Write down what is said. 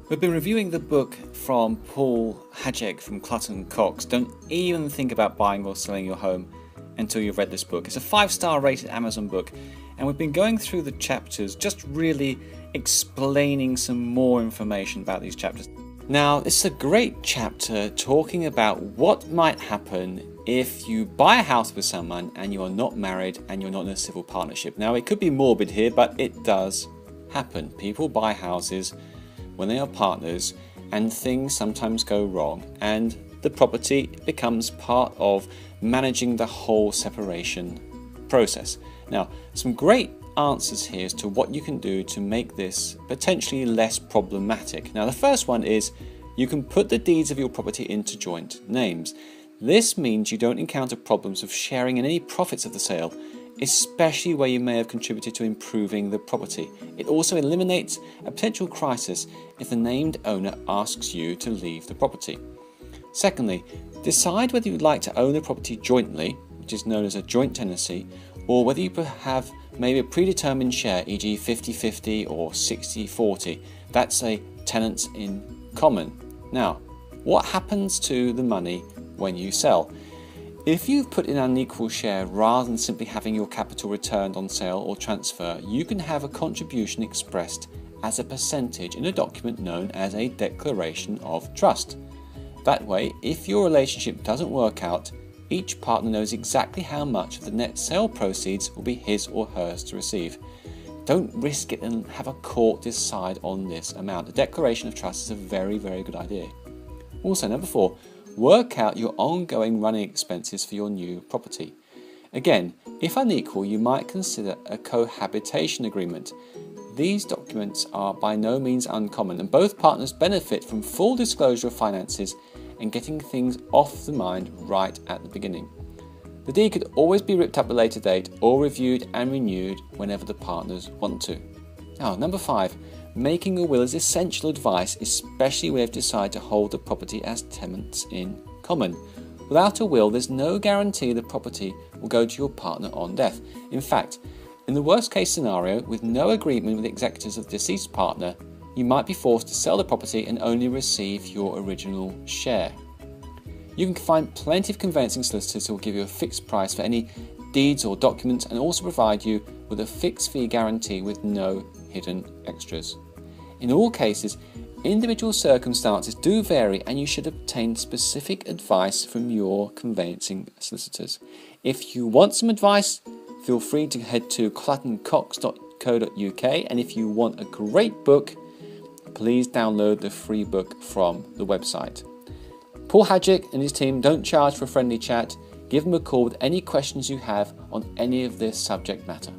We've been reviewing the book from Paul Hajek from Clutton Cox. Don't even think about buying or selling your home until you've read this book. It's a 5-star rated Amazon book, and we've been going through the chapters, just really explaining some more information about these chapters. Now, this is a great chapter talking about what might happen if you buy a house with someone and you are not married and you're not in a civil partnership. Now, it could be morbid here, but it does happen. People buy houses when they are partners, and things sometimes go wrong, and the property becomes part of managing the whole separation process. Now, some great answers here as to what you can do to make this potentially less problematic. Now, the first one is you can put the deeds of your property into joint names. This means you don't encounter problems of sharing in any profits of the sale, especially where you may have contributed to improving the property. It also eliminates a potential crisis if the named owner asks you to leave the property. Secondly, decide whether you'd like to own the property jointly, which is known as a joint tenancy, or whether you have maybe a predetermined share, e.g. 50-50 or 60-40. That's a tenants in common. Now, what happens to the money when you sell? If you've put in an unequal share rather than simply having your capital returned on sale or transfer, you can have a contribution expressed as a percentage in a document known as a declaration of trust. That way, if your relationship doesn't work out, each partner knows exactly how much of the net sale proceeds will be his or hers to receive. Don't risk it and have a court decide on this amount. The declaration of trust is a very, very good idea. Also, number 4, work out your ongoing running expenses for your new property. Again, if unequal, you might consider a cohabitation agreement. These documents are by no means uncommon, and both partners benefit from full disclosure of finances and getting things off the mind right at the beginning. The deed could always be ripped up at a later date or reviewed and renewed whenever the partners want to. Now, number 5. Making a will is essential advice, especially when you've decided to hold the property as tenants in common. Without a will, there's no guarantee the property will go to your partner on death. In fact, in the worst case scenario, with no agreement with the executors of the deceased partner, you might be forced to sell the property and only receive your original share. You can find plenty of conveyancing solicitors who will give you a fixed price for any deeds or documents and also provide you with a fixed fee guarantee with no hidden extras. In all cases, individual circumstances do vary, and you should obtain specific advice from your conveyancing solicitors. If you want some advice, feel free to head to cluttoncox.co.uk, and if you want a great book, please download the free book from the website. Paul Hajek and his team don't charge for a friendly chat. Give them a call with any questions you have on any of this subject matter.